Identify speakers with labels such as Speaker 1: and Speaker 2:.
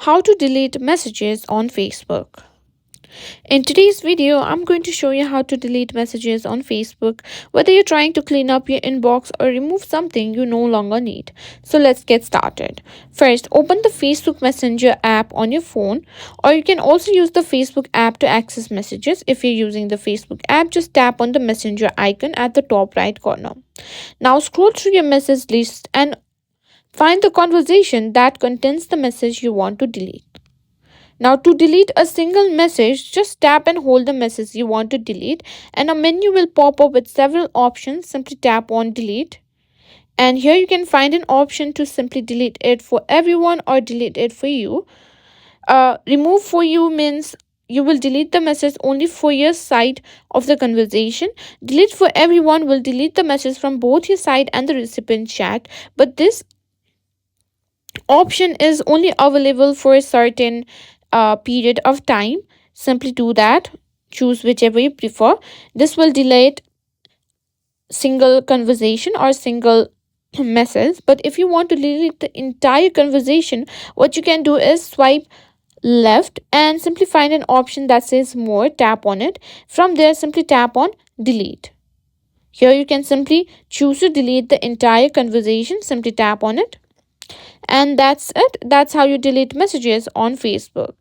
Speaker 1: How to delete messages on Facebook. In today's video, I'm going to show you how to delete messages on Facebook, whether you're trying to clean up your inbox or remove something you no longer need. So let's get started. First, open the Facebook Messenger app on your phone, or you can also use the Facebook app to access messages. If you're using the Facebook app, just tap on the Messenger icon at the top right corner. Now scroll through your message list and find the conversation that contains the message you want to delete. Now, to delete a single message, just tap and hold the message you want to delete, and a menu will pop up with several options. Simply tap on delete, and here you can find an option to simply delete it for everyone or delete it for you. Remove for you means you will delete the message only for your side of the conversation. Delete for everyone will delete the message from both your side and the recipient chat, but this option is only available for a certain period of time. Simply do that, choose whichever you prefer. This will delete single conversation or single message, but if you want to delete the entire conversation, what you can do is swipe left and simply find an option that says more. Tap on it. From there, simply tap on delete. Here you can simply choose to delete the entire conversation. Simply tap on it, and that's it. That's how you delete messages on Facebook.